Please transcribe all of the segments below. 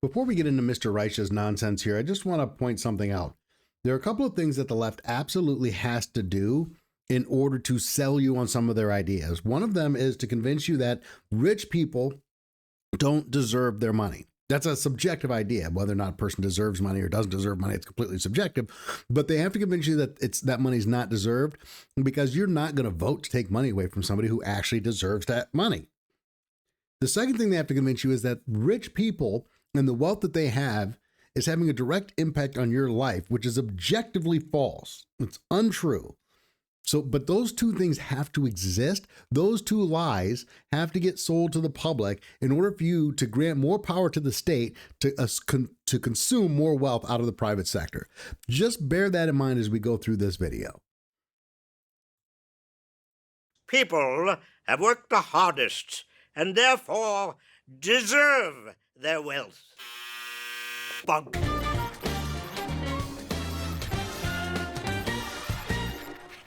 Before we get into Mr. Reich's nonsense here, I just want to point something out. There are a couple of things that the left absolutely has to do in order to sell you on some of their ideas. One of them is to convince you that rich people don't deserve their money. That's a subjective idea. Whether or not a person deserves money or doesn't deserve money, it's completely subjective. But they have to convince you that that money's not deserved, because you're not going to vote to take money away from somebody who actually deserves that money. The second thing they have to convince you is that rich people and the wealth that they have is having a direct impact on your life, which is objectively false. It's untrue. So, but those two things have to exist. Those two lies have to get sold to the public in order for you to grant more power to the state to consume more wealth out of the private sector. Just bear that in mind as we go through this video. People have worked the hardest and therefore deserve their wealth. Bunk.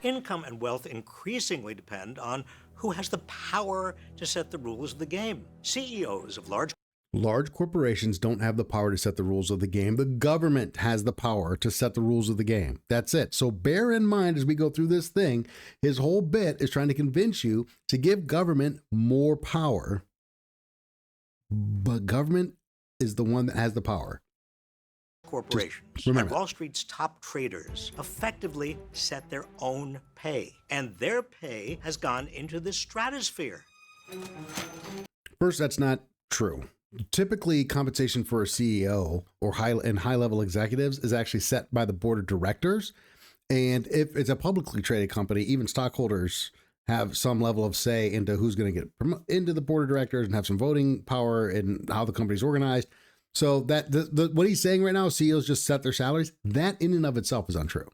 Income and wealth increasingly depend on who has the power to set the rules of the game. CEOs of Large corporations don't have the power to set the rules of the game. The government has the power to set the rules of the game. That's it. So bear in mind as we go through this thing, his whole bit is trying to convince you to give government more power. But government is the one that has the power. Corporations and Wall Street's top traders effectively set their own pay, and their pay has gone into the stratosphere. First, that's not true. Typically, compensation for a CEO or high-level executives is actually set by the board of directors. And if it's a publicly traded company, even stockholders have some level of say into who's going to get into the board of directors and have some voting power in how the company's organized. So that what he's saying right now, CEOs just set their salaries, that in and of itself is untrue.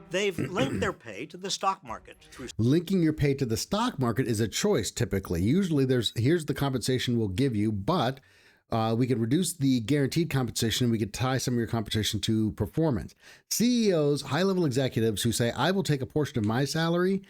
They've linked their pay to the stock market. Linking your pay to the stock market is a choice typically. Usually here's the compensation we'll give you, but we can reduce the guaranteed compensation and we could tie some of your compensation to performance. CEOs, high-level executives who say, I will take a portion of my salary,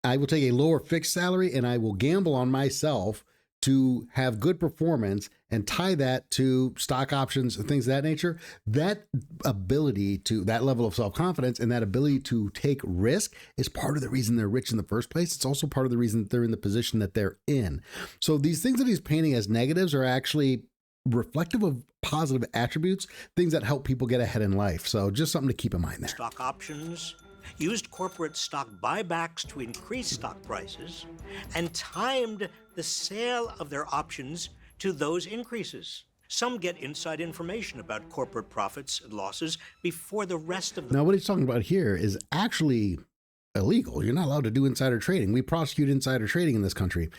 I will take a lower fixed salary, and I will gamble on myself to have good performance and tie that to stock options and things of that nature. That ability to, that level of self-confidence and that ability to take risk is part of the reason they're rich in the first place. It's also part of the reason that they're in the position that they're in. So these things that he's painting as negatives are actually reflective of positive attributes, things that help people get ahead in life. So just something to keep in mind there. Stock options, used corporate stock buybacks to increase stock prices, and timed the sale of their options to those increases. Some get inside information about corporate profits and losses before the rest of them. Now, what he's talking about here is actually illegal. You're not allowed to do insider trading. We prosecute insider trading in this country.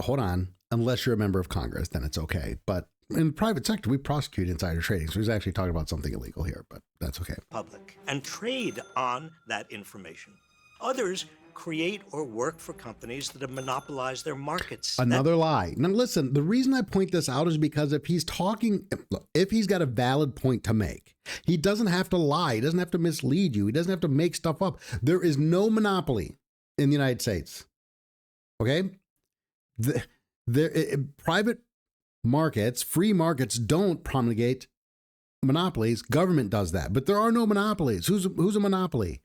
Hold on. Unless you're a member of Congress, then it's okay. But in the private sector, we prosecute insider trading. So he's actually talking about something illegal here, but that's okay. Public and trade on that information. Others create or work for companies that have monopolized their markets. Another lie. Now listen, the reason I point this out is because if he's got a valid point to make, he doesn't have to lie. He doesn't have to mislead you. He doesn't have to make stuff up. There is no monopoly in the United States. Okay? Private markets, free markets don't promulgate monopolies. Government does that, but there are no monopolies. Who's a monopoly?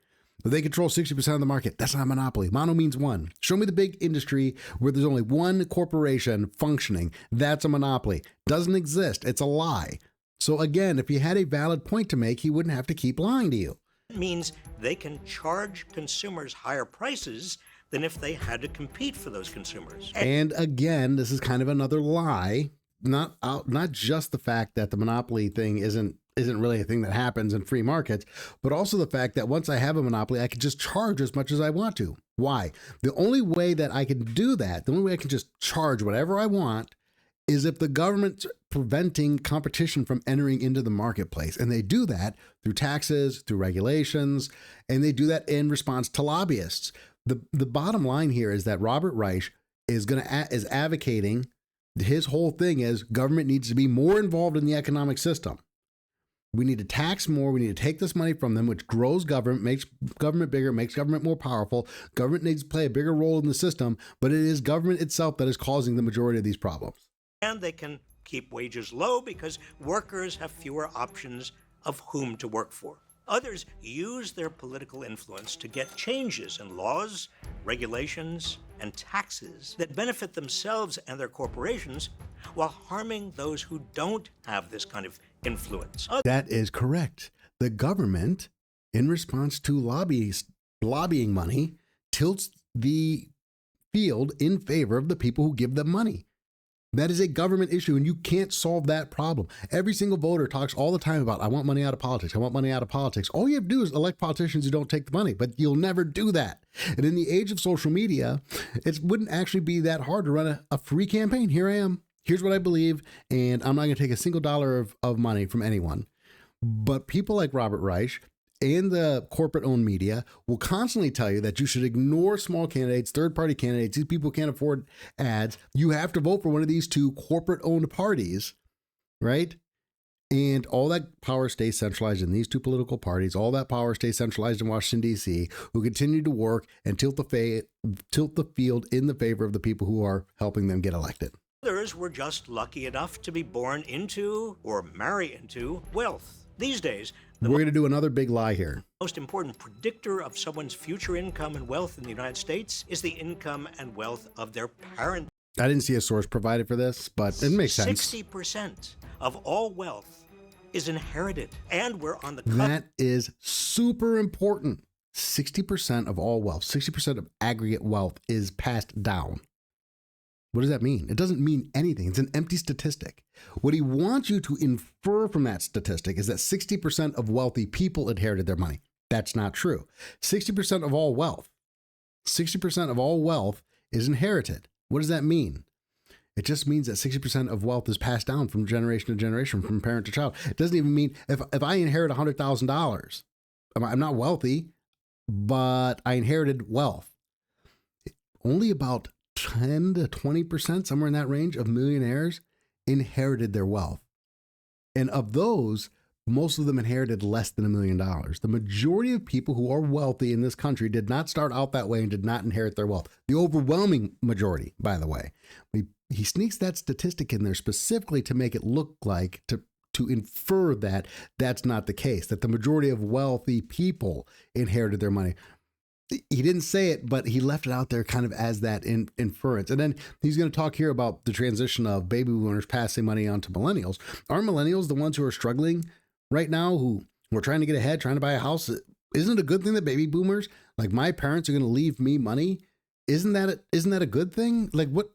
They control 60% of the market. That's not a monopoly. Mono means one. Show me the big industry where there's only one corporation functioning. That's a monopoly. Doesn't exist. It's a lie. So again, if he had a valid point to make, he wouldn't have to keep lying to you. It means they can charge consumers higher prices than if they had to compete for those consumers. And again, this is kind of another lie. Not just the fact that the monopoly thing isn't really a thing that happens in free markets, but also the fact that once I have a monopoly, I can just charge as much as I want to. Why? The only way that I can do that, the only way I can just charge whatever I want, is if the government's preventing competition from entering into the marketplace. And they do that through taxes, through regulations, and they do that in response to lobbyists. The bottom line here is that Robert Reich is advocating, his whole thing is government needs to be more involved in the economic system. We need to tax more. We need to take this money from them, which grows government, makes government bigger, makes government more powerful. Government needs to play a bigger role in the system, but it is government itself that is causing the majority of these problems. And they can keep wages low because workers have fewer options of whom to work for. Others use their political influence to get changes in laws, regulations, and taxes that benefit themselves and their corporations while harming those who don't have this kind of influence. That is correct. The government, in response to lobbying money, tilts the field in favor of the people who give them money. That is a government issue, and you can't solve that problem. Every single voter talks all the time about, I want money out of politics. I want money out of politics. All you have to do is elect politicians who don't take the money, but you'll never do that. And in the age of social media, it wouldn't actually be that hard to run a free campaign. Here I am. Here's what I believe, and I'm not going to take a single dollar of money from anyone. But people like Robert Reich and the corporate-owned media will constantly tell you that you should ignore small candidates, third-party candidates. These people can't afford ads. You have to vote for one of these two corporate-owned parties, right? And all that power stays centralized in these two political parties. All that power stays centralized in Washington, D.C., who continue to work and tilt the field in the favor of the people who are helping them get elected. Others were just lucky enough to be born into or marry into wealth. These days, we're going to do another big lie here. Most important predictor of someone's future income and wealth in the United States is the income and wealth of their parent. I didn't see a source provided for this, but it makes sense. 60% of all wealth is inherited, and we're on the cusp. That is super important. 60% of all wealth, 60% of aggregate wealth is passed down. What does that mean? It doesn't mean anything. It's an empty statistic. What he wants you to infer from that statistic is that 60% of wealthy people inherited their money. That's not true. 60% of all wealth, 60% of all wealth is inherited. What does that mean? It just means that 60% of wealth is passed down from generation to generation, from parent to child. It doesn't even mean if I inherit $100,000, I'm not wealthy, but I inherited wealth. Only about 10 to 20%, somewhere in that range, of millionaires inherited their wealth. And of those, most of them inherited less than $1 million. The majority of people who are wealthy in this country did not start out that way and did not inherit their wealth. The overwhelming majority, by the way. He sneaks that statistic in there specifically to make it look like, to infer that that's not the case, that the majority of wealthy people inherited their money. He didn't say it, but he left it out there kind of as that inference. And then he's going to talk here about the transition of baby boomers passing money on to millennials. Are millennials the ones who are struggling right now, who are trying to get ahead, trying to buy a house? Isn't it a good thing that baby boomers, like my parents, are going to leave me money? Isn't that a good thing? Like what?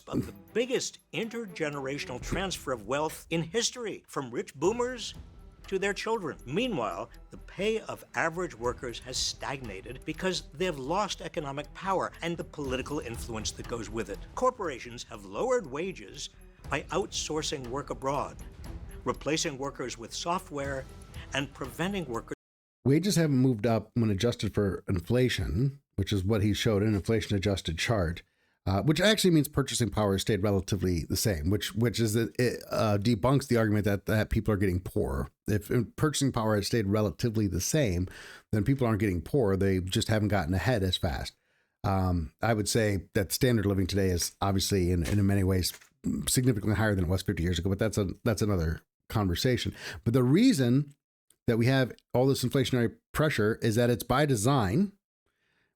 Of the biggest intergenerational transfer of wealth in history, from rich boomers to their children. Meanwhile, the pay of average workers has stagnated because they have lost economic power and the political influence that goes with it. Corporations have lowered wages by outsourcing work abroad, replacing workers with software, and preventing workers. Wages haven't moved up when adjusted for inflation, which is what he showed in an inflation-adjusted chart. Which actually means purchasing power has stayed relatively the same, which is debunks the argument that people are getting poorer. If purchasing power has stayed relatively the same, then people aren't getting poorer. They just haven't gotten ahead as fast. I would say that standard living today is obviously in many ways significantly higher than it was 50 years ago, but that's another conversation. But the reason that we have all this inflationary pressure is that it's by design.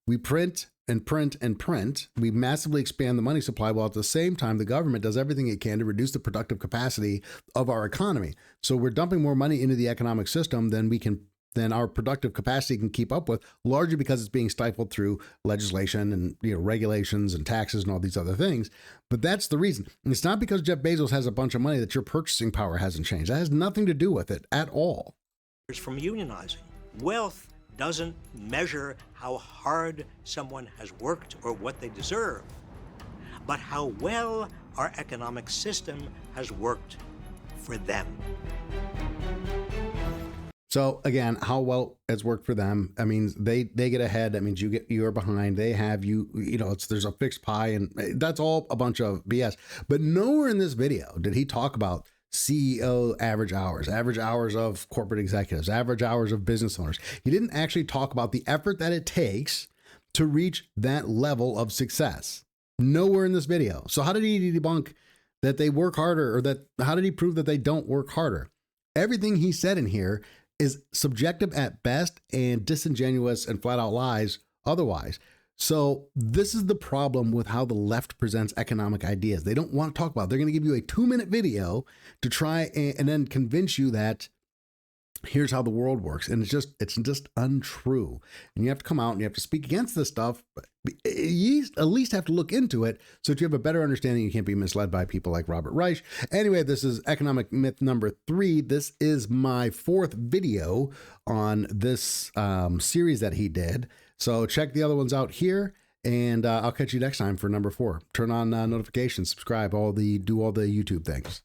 We print and print and print. We massively expand the money supply while at the same time the government does everything it can to reduce the productive capacity of our economy. So we're dumping more money into the economic system than our productive capacity can keep up with, largely because it's being stifled through legislation and regulations and taxes and all these other things. But that's the reason. And it's not because Jeff Bezos has a bunch of money that your purchasing power hasn't changed. That has nothing to do with it at all. From unionizing. Wealth doesn't measure how hard someone has worked or what they deserve, but how well our economic system has worked for them. So again, how well it's worked for them. I mean, they get ahead. That means you're behind. They have there's a fixed pie, and that's all a bunch of BS. But nowhere in this video did he talk about CEO average hours of corporate executives, average hours of business owners. He didn't actually talk about the effort that it takes to reach that level of success. Nowhere in this video. So how did he debunk that they work harder, or that how did he prove that they don't work harder? Everything he said in here is subjective at best and disingenuous and flat out lies otherwise. So this is the problem with how the left presents economic ideas. They don't want to talk about it. They're going to give you a 2-minute video to try and then convince you that here's how the world works. And it's just untrue. And you have to come out and you have to speak against this stuff, but you at least have to look into it so that you have a better understanding. You can't be misled by people like Robert Reich. Anyway, this is economic myth number 3. This is my 4th video on this series that he did. So check the other ones out here, and I'll catch you next time for number 4. Turn on notifications, subscribe, do all the YouTube things.